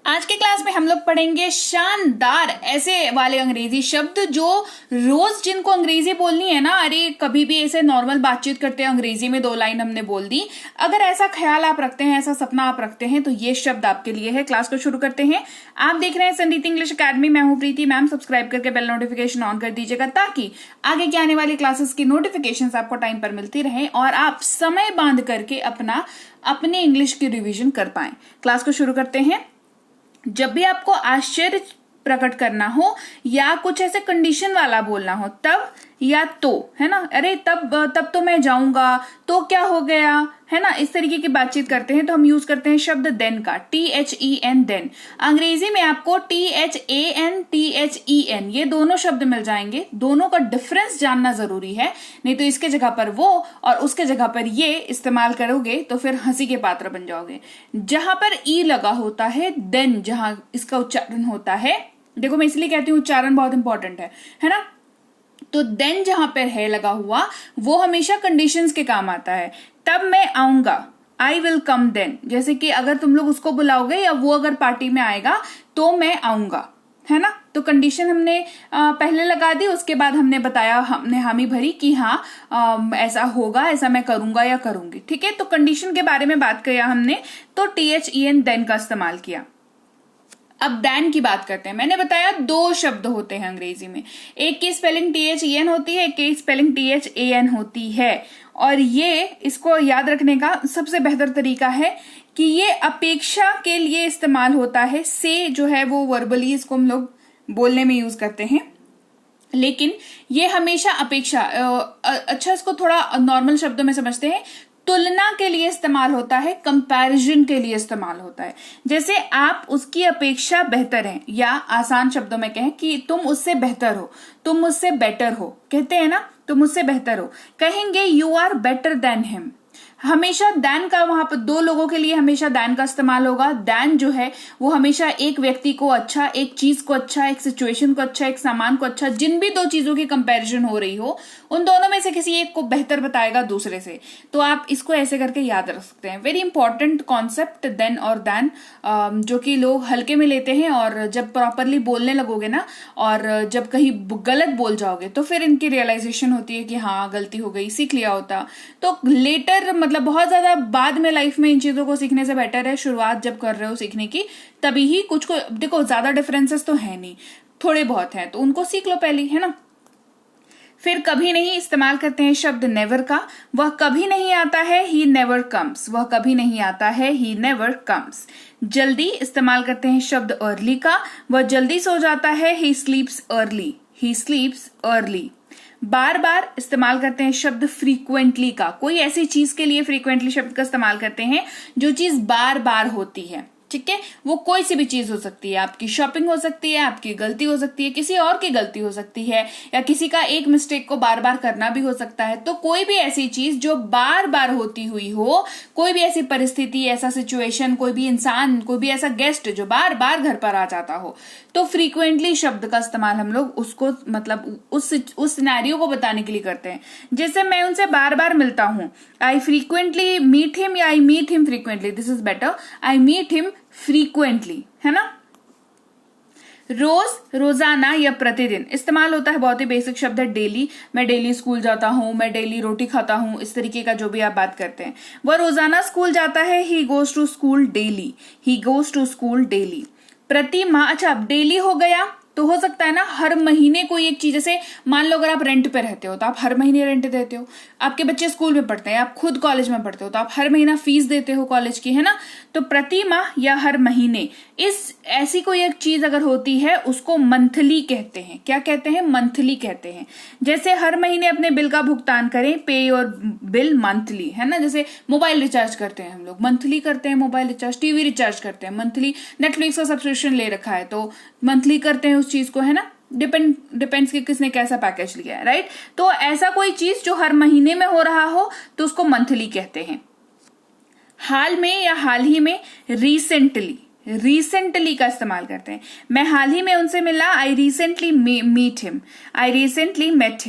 आज के क्लास में हम लोग पढ़ेंगे शानदार ऐसे वाले अंग्रेजी शब्द जो रोज जिनको अंग्रेजी बोलनी है ना, अरे कभी भी ऐसे नॉर्मल बातचीत करते हैं अंग्रेजी में 2 लाइन हमने बोल दी, अगर ऐसा ख्याल आप रखते हैं, ऐसा सपना आप रखते हैं तो ये शब्द आपके लिए है। क्लास को शुरू करते हैं। आप देख रहे हैं संदीप इंग्लिश अकेडमी, मैं हूं प्रीति मैम। सब्सक्राइब करके बेल नोटिफिकेशन ऑन कर दीजिएगा ताकि आगे की आने वाली क्लासेस की नोटिफिकेशन आपको टाइम पर मिलती रहे और आप समय बांध करके अपने इंग्लिश की रिविजन कर पाए। क्लास को शुरू करते हैं। जब भी आपको आश्चर्य प्रकट करना हो या कुछ ऐसे कंडीशन वाला बोलना हो, तब या तो, है ना, अरे तब तो मैं जाऊंगा, तो क्या हो गया, है ना, इस तरीके की बातचीत करते हैं तो हम यूज करते हैं शब्द देन का, THEN देन। अंग्रेजी में आपको THAN THEN ये दोनों शब्द मिल जाएंगे। दोनों का डिफरेंस जानना जरूरी है, नहीं तो इसके जगह पर वो और उसके जगह पर ये इस्तेमाल करोगे तो फिर हंसी के पात्र बन जाओगे। जहां पर ई लगा होता है, देन जहां इसका उच्चारण होता है, देखो मैं इसलिए कहती हूँ उच्चारण बहुत इंपॉर्टेंट है ना, तो देन जहां पर है लगा हुआ वो हमेशा कंडीशंस के काम आता है। तब मैं आऊंगा, आई विल कम देन, जैसे कि अगर तुम लोग उसको बुलाओगे या वो अगर पार्टी में आएगा तो मैं आऊंगा, है ना। तो कंडीशन हमने पहले लगा दी, उसके बाद हमने बताया, हमने हामी भरी कि हाँ ऐसा होगा, ऐसा मैं करूंगा या करूंगी, ठीक है। तो कंडीशन के बारे में बात किया हमने, तो THEN देन का इस्तेमाल किया। अब देन की बात करते हैं। मैंने बताया 2 शब्द होते हैं अंग्रेजी में, एक की स्पेलिंग THEN होती है, एक की स्पेलिंग THAN होती है। और ये इसको याद रखने का सबसे बेहतर तरीका है कि ये अपेक्षा के लिए इस्तेमाल होता है। से जो है वो वर्बली इसको हम लोग बोलने में यूज करते हैं, लेकिन ये हमेशा अपेक्षा, अच्छा इसको थोड़ा नॉर्मल शब्दों में समझते हैं। तुलना के लिए इस्तेमाल होता है, कंपैरिजन के लिए इस्तेमाल होता है। जैसे आप उसकी अपेक्षा बेहतर हैं, या आसान शब्दों में कहें कि तुम उससे बेहतर हो, तुम मुझसे बेटर हो, कहते हैं ना, तुम मुझसे बेहतर हो, कहेंगे you are better than him. हमेशा दैन का वहां पर 2 लोगों के लिए हमेशा दैन का इस्तेमाल होगा। दैन जो है वो हमेशा एक व्यक्ति को अच्छा, एक चीज को अच्छा, एक सिचुएशन को अच्छा, एक सामान को अच्छा, जिन भी 2 चीजों की कंपैरिजन हो रही हो उन दोनों में से किसी एक को बेहतर बताएगा दूसरे से। तो आप इसको ऐसे करके याद रख सकते हैं। वेरी इंपॉर्टेंट कॉन्सेप्ट देन और दैन, जो कि लोग हल्के में लेते हैं, और जब प्रॉपरली बोलने लगोगे ना और जब कहीं गलत बोल जाओगे तो फिर इनकी रियलाइजेशन होती है कि हाँ गलती हो गई, सीख लिया होता। तो लेटर मतलब बहुत ज्यादा बाद में लाइफ में इन चीजों को सीखने से बेटर है शुरुआत जब कर रहे हो सीखने की, तभी ही कुछ को, देखो ज्यादा डिफरेंसेस तो है नहीं, थोड़े बहुत हैं, तो उनको सीख लो पहले, है ना। फिर कभी नहीं इस्तेमाल करते हैं शब्द नेवर का, वह कभी नहीं आता है, ही नेवर कम्स, वह कभी नहीं आता है, ही नेवर कम्स। जल्दी इस्तेमाल करते हैं शब्द अर्ली का, वह जल्दी सो जाता है, ही स्लीप्स अर्ली, ही स्लीप्स अर्ली। बार बार इस्तेमाल करते हैं शब्द फ्रीक्वेंटली का, कोई ऐसी चीज के लिए फ्रीक्वेंटली शब्द का इस्तेमाल करते हैं जो चीज बार बार होती है, ठीक है। वो कोई सी भी चीज हो सकती है, आपकी शॉपिंग हो सकती है, आपकी गलती हो सकती है, किसी और की गलती हो सकती है, या किसी का एक मिस्टेक को बार बार करना भी हो सकता है। तो कोई भी ऐसी चीज जो बार बार होती हुई हो, कोई भी ऐसी परिस्थिति, ऐसा सिचुएशन, कोई भी इंसान, कोई भी ऐसा गेस्ट जो बार बार घर पर आ जाता हो, तो फ्रीक्वेंटली शब्द का इस्तेमाल हम लोग उसको मतलब उस सिनेरियो को बताने के लिए करते हैं। जैसे मैं उनसे बार बार मिलता हूं, आई फ्रीक्वेंटली मीट हिम, या I meet him frequently, this is better, I meet him frequently, है ना। रोज, रोजाना या प्रतिदिन इस्तेमाल होता है, बहुत ही बेसिक शब्द है डेली। मैं डेली स्कूल जाता हूं, मैं डेली रोटी खाता हूं, इस तरीके का जो भी आप बात करते हैं। वह रोजाना स्कूल जाता है, he goes to school daily, he goes to school daily. प्रति माह, अच्छा अब डेली हो गया तो हो सकता है ना हर महीने कोई एक चीज, जैसे मान लो अगर आप रेंट पे रहते हो तो आप हर महीने रेंट देते हो, आपके बच्चे स्कूल में पढ़ते हैं, आप खुद कॉलेज में पढ़ते हो तो आप हर महीना फीस देते हो कॉलेज की, है ना। तो प्रति माह या हर महीने, इस ऐसी कोई एक चीज अगर होती है उसको मंथली कहते हैं। क्या कहते हैं? मंथली कहते हैं। जैसे हर महीने अपने बिल का भुगतान करें, पे योर बिल मंथली, है ना। जैसे मोबाइल रिचार्ज करते हैं हम लोग, मंथली करते हैं मोबाइल रिचार्ज, टीवी रिचार्ज करते हैं मंथली, नेटफ्लिक्स का सब्सक्रिप्शन ले रखा है तो मंथली करते हैं उस चीज को, है ना। डिपेंड्स कि किसने कैसा पैकेज लिया है, राइट। तो ऐसा कोई चीज जो हर महीने में हो रहा हो तो उसको मंथली कहते हैं। हाल में या हाल ही में, रिसेंटली, रिसेंटली का इस्तेमाल करते हैं। मैं हाल ही में उनसे मिला, I recently meet him, I recently met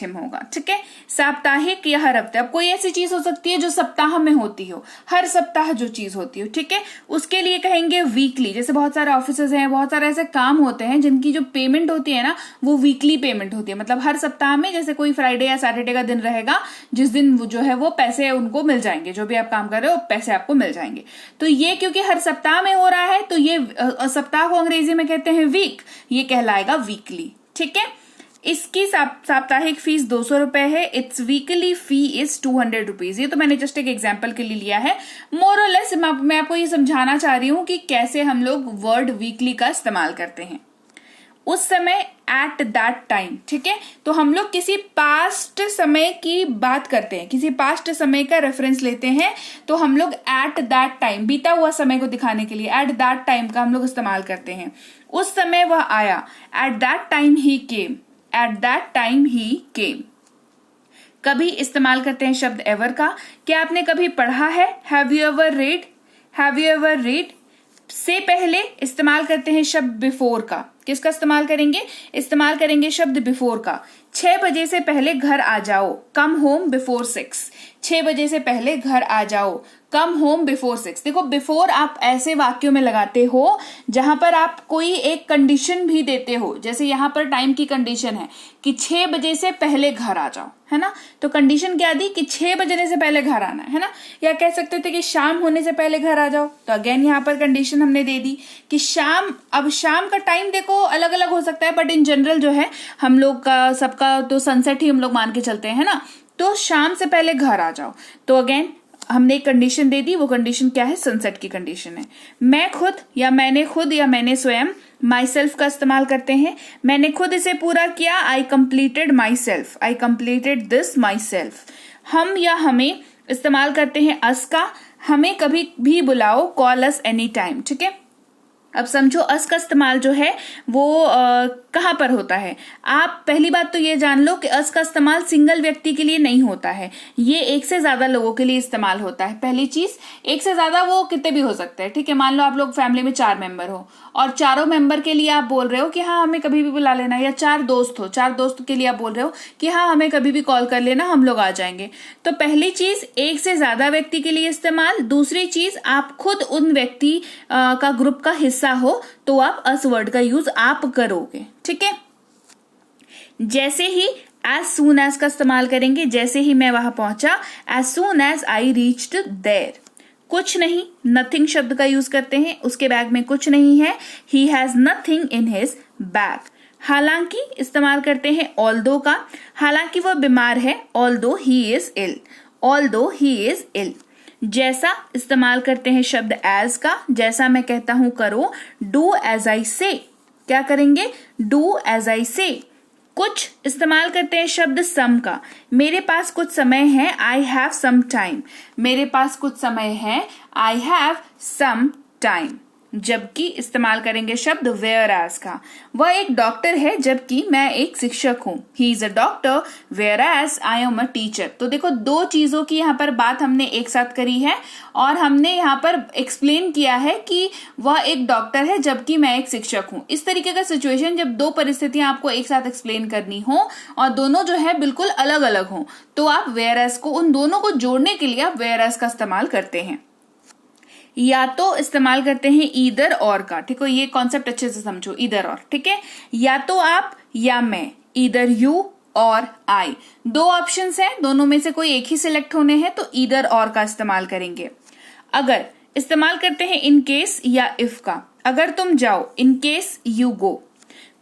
him होगा, ठीक है। साप्ताहिक या हर हफ्ते, अब कोई ऐसी चीज हो सकती है जो सप्ताह में होती हो, हर सप्ताह जो चीज होती हो, ठीक है, उसके लिए कहेंगे वीकली। जैसे बहुत सारे ऑफिसेज हैं, बहुत सारे ऐसे काम होते हैं जिनकी जो पेमेंट होती है ना वो वीकली पेमेंट होती है, मतलब हर सप्ताह में जैसे कोई फ्राइडे या सैटरडे का दिन रहेगा जिस दिन जो है वो पैसे उनको मिल जाएंगे, जो भी आप काम कर रहे हो पैसे आपको मिल जाएंगे। तो ये क्योंकि हर सप्ताह में हो रहा है तो ये सप्ताह को अंग्रेजी में कहते हैं वीक, ये कहलाएगा वीकली, ठीक है। इसकी साप्ताहिक फीस 200 रुपए है। It's weekly fee is 200 rupees. ये तो मैंने जस्ट एक एग्जाम्पल के लिए लिया है। मोर और लेस मैं आपको ये समझाना चाह रही हूं कि कैसे हम लोग वर्ड वीकली का इस्तेमाल करते हैं। उस समय, एट दैट टाइम, ठीक है, तो हम लोग किसी पास्ट समय की बात करते हैं, किसी पास्ट समय का रेफरेंस लेते हैं, तो हम लोग एट दैट टाइम, बीता हुआ समय को दिखाने के लिए एट दैट टाइम का हम लोग इस्तेमाल करते हैं। उस समय वह आया, at that time he came, at that time he came. कभी इस्तेमाल करते हैं शब्द एवर का। क्या आपने कभी पढ़ा है, have you ever read, have you ever read. से पहले इस्तेमाल करते हैं शब्द बिफोर का। किसका इस्तेमाल करेंगे, इस्तेमाल करेंगे शब्द बिफोर का। 6 बजे से पहले घर आ जाओ, कम होम बिफोर 6। 6 बजे से पहले घर आ जाओ, कम होम बिफोर 6। देखो, बिफोर आप ऐसे वाक्यों में लगाते हो जहां पर आप कोई एक कंडीशन भी देते हो। जैसे यहां पर टाइम की कंडीशन है कि 6 बजे से पहले घर आ जाओ, है ना, तो कंडीशन क्या दी कि 6 बजने से पहले घर आना है ना। या कह सकते थे कि शाम होने से पहले घर आ जाओ, तो अगेन यहाँ पर कंडीशन हमने दे दी कि शाम। अब शाम का टाइम देखो अलग अलग हो सकता है, बट इन जनरल जो है हम लोग का सबका तो सनसेट ही हम लोग मान के चलते हैं ना। तो शाम से पहले घर आ जाओ, तो अगेन हमने एक कंडीशन दे दी। वो कंडीशन क्या है, सनसेट की कंडीशन है। मैं खुद या मैंने खुद या मैंने स्वयं, माई सेल्फ का इस्तेमाल करते हैं। मैंने खुद इसे पूरा किया, I completed my self, I completed this my self. हम या हमें इस्तेमाल करते हैं अस का। हमें कभी भी बुलाओ, कॉल अस एनी टाइम, ठीक है। अब समझो अस का इस्तेमाल जो है वो कहां पर होता है। आप पहली बात तो ये जान लो कि अस का इस्तेमाल सिंगल व्यक्ति के लिए नहीं होता है, ये एक से ज्यादा लोगों के लिए इस्तेमाल होता है। पहली चीज, एक से ज्यादा वो कितने भी हो सकते हैं, ठीक है। मान लो आप लोग फैमिली में 4 मेंबर हो और चारों मेंबर के लिए आप बोल रहे हो कि हाँ हमें कभी भी बुला लेना, या 4 दोस्त हो, 4 दोस्त के लिए आप बोल रहे हो कि हाँ हमें कभी भी कॉल कर लेना, हम लोग आ जाएंगे। तो पहली चीज, एक से ज्यादा व्यक्ति के लिए इस्तेमाल। दूसरी चीज, आप खुद उन व्यक्ति का ग्रुप का हिस्सा हो तो आप अस वर्ड का यूज आप करोगे, ठीक है। जैसे ही एज सून एज का इस्तेमाल करेंगे, जैसे ही मैं वहां पहुंचा, as soon as I reached there. कुछ नहीं, नथिंग शब्द का यूज करते हैं, उसके बैग में कुछ नहीं है, he has nothing in his bag. हालांकि इस्तेमाल करते हैं ऑल्दो का। हालांकि वह बीमार है, although he is ill, although he is ill. जैसा इस्तेमाल करते हैं शब्द एज का। जैसा मैं कहता हूं करो, डू एज आई से। क्या करेंगे, डू एज आई से। कुछ इस्तेमाल करते हैं शब्द सम का। मेरे पास कुछ समय है, आई हैव सम टाइम। मेरे पास कुछ समय है, आई हैव सम टाइम। जबकि इस्तेमाल करेंगे शब्द वेयर एज का। वह एक डॉक्टर है जबकि मैं एक शिक्षक हूं, he is a doctor whereas I am a teacher. तो देखो, 2 चीजों की यहाँ पर बात हमने एक साथ करी है और हमने यहाँ पर एक्सप्लेन किया है कि वह एक डॉक्टर है जबकि मैं एक शिक्षक हूं। इस तरीके का सिचुएशन, जब 2 परिस्थितियां आपको एक साथ एक्सप्लेन करनी हो और दोनों जो है बिल्कुल अलग अलग हो, तो आप वेयर एज को, उन दोनों को जोड़ने के लिए आप वेयर एज का इस्तेमाल करते हैं। या तो इस्तेमाल करते हैं ईदर और का, ठीक है। ये कॉन्सेप्ट अच्छे से समझो, ईदर और, ठीक है। या तो आप या मैं, ईदर यू और आई। 2 ऑप्शंस हैं, दोनों में से कोई एक ही सिलेक्ट होने हैं, तो ईदर और का इस्तेमाल करेंगे। अगर इस्तेमाल करते हैं इन केस या इफ का। अगर तुम जाओ, इन केस यू गो।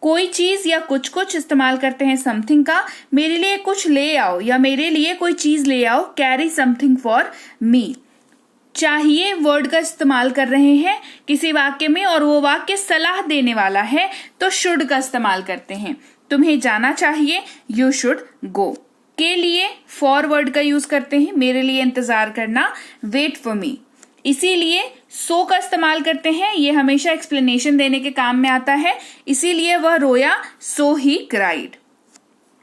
कोई चीज या कुछ कुछ इस्तेमाल करते हैं समथिंग का। मेरे लिए कुछ ले आओ या मेरे लिए कोई चीज ले आओ, कैरी समथिंग फॉर मी। चाहिए वर्ड का इस्तेमाल कर रहे हैं किसी वाक्य में और वो वाक्य सलाह देने वाला है, तो शुड का इस्तेमाल करते हैं। तुम्हें जाना चाहिए, यू शुड गो। के लिए फॉर वर्ड का यूज करते हैं, मेरे लिए इंतजार करना, वेट फॉर मी। इसीलिए सो का इस्तेमाल करते हैं, ये हमेशा एक्सप्लेनेशन देने के काम में आता है। इसीलिए वह रोया, सो ही क्राइड।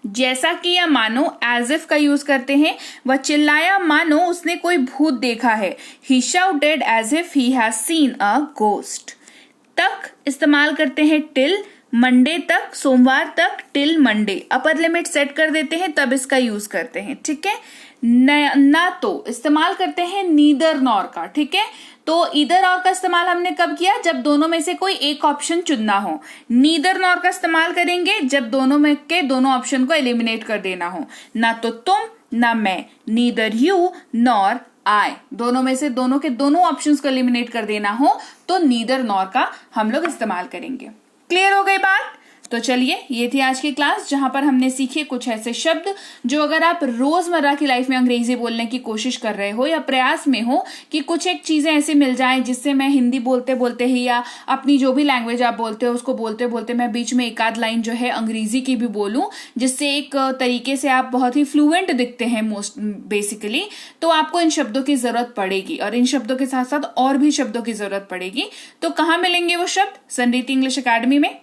जैसा कि या मानो एज इफ का यूज करते हैं। वह चिल्लाया मानो उसने कोई भूत देखा है। He shouted as if he has seen a ghost. तक इस्तेमाल करते हैं टिल, मंडे तक, सोमवार तक, till Monday. Upper limit set कर देते हैं तब इसका यूज करते हैं, ठीक है। ना तो इस्तेमाल करते हैं नीदर नॉर का, ठीक है। तो ईदर और का इस्तेमाल हमने कब किया, जब दोनों में से कोई एक ऑप्शन चुनना हो। नीदर नॉर का इस्तेमाल करेंगे जब दोनों में के दोनों ऑप्शन को एलिमिनेट कर देना हो। ना तो तुम ना मैं, नीदर यू नॉर आई, दोनों में से दोनों के दोनों ऑप्शंस को एलिमिनेट कर देना हो तो नीदर नॉर का हम लोग इस्तेमाल करेंगे। क्लियर हो गई बात? तो चलिए, ये थी आज की क्लास जहां पर हमने सीखे कुछ ऐसे शब्द जो अगर आप रोजमर्रा की लाइफ में अंग्रेजी बोलने की कोशिश कर रहे हो या प्रयास में हो कि कुछ एक चीजें ऐसी मिल जाएं जिससे मैं हिंदी बोलते बोलते ही या अपनी जो भी लैंग्वेज आप बोलते हो उसको बोलते बोलते मैं बीच में एक आध लाइन जो है अंग्रेजी की भी बोलूं, जिससे एक तरीके से आप बहुत ही फ्लुएंट दिखते हैं मोस्ट बेसिकली, तो आपको इन शब्दों की जरूरत पड़ेगी और इन शब्दों के साथ साथ और भी शब्दों की जरूरत पड़ेगी। तो कहाँ मिलेंगे वो शब्द? संरीति इंग्लिश अकेडमी में।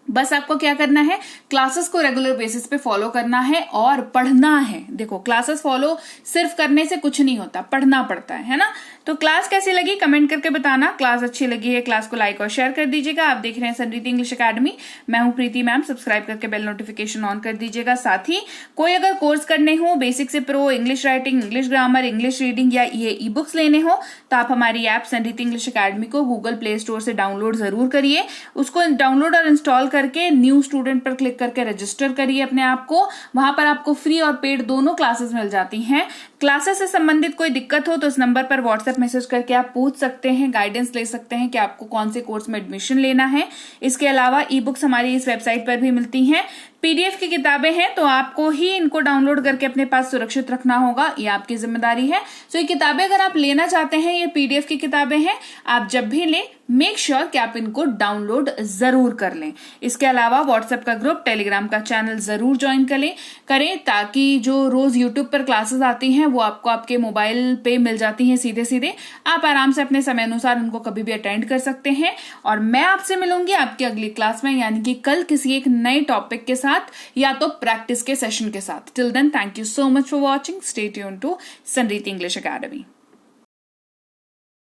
बस आपको क्या करना है, क्लासेस को रेगुलर बेसिस पे फॉलो करना है और पढ़ना है। देखो, क्लासेस फॉलो सिर्फ करने से कुछ नहीं होता, पढ़ना पड़ता है ना। तो क्लास कैसी लगी कमेंट करके बताना। क्लास अच्छी लगी है क्लास को लाइक और शेयर कर दीजिएगा। आप देख रहे हैं संरीति इंग्लिश अकेडमी, मैं हूं प्रीति मैम। सब्सक्राइब करके बेल नोटिफिकेशन ऑन कर दीजिएगा। साथ ही कोई अगर कोर्स करने हो बेसिक से pro, English writing, English grammar, English reading या ये ई बुक्स लेने हो तो आप हमारी ऐप संरीति इंग्लिश अकेडमी को गूगल प्ले स्टोर से डाउनलोड जरूर करिए। उसको डाउनलोड और इंस्टॉल करके न्यू स्टूडेंट पर क्लिक करके रजिस्टर करिए अपने आप को। वहां पर आपको फ्री और पेड दोनों क्लासेस मिल जाती हैं। क्लासेस से संबंधित कोई दिक्कत हो तो इस नंबर पर व्हाट्सएप मैसेज करके आप पूछ सकते हैं, गाइडेंस ले सकते हैं कि आपको कौन से कोर्स में एडमिशन लेना है। इसके अलावा ई बुक्स हमारी इस वेबसाइट पर भी मिलती हैं। पीडीएफ की किताबें हैं तो आपको ही इनको डाउनलोड करके अपने पास सुरक्षित रखना होगा, ये आपकी जिम्मेदारी है। सो ये किताबें अगर आप लेना चाहते हैं, ये पीडीएफ की किताबें हैं, आप जब भी लें मेक श्योर कि आप इनको डाउनलोड जरूर कर लें। इसके अलावा व्हाट्सएप का ग्रुप, टेलीग्राम का चैनल जरूर ज्वाइन करें ताकि जो रोज यूट्यूब पर क्लासेस आती हैं वो आपको आपके मोबाइल पे मिल जाती हैं सीधे सीधे। आप आराम से अपने समय अनुसार उनको कभी भी अटेंड कर सकते हैं। और मैं आपसे मिलूंगी आपकी अगली क्लास में, यानी कि कल किसी एक नए टॉपिक के साथ या तो प्रैक्टिस के सेशन के साथ। Till then, thank you so much for watching. Stay tuned to Sanriti English academy.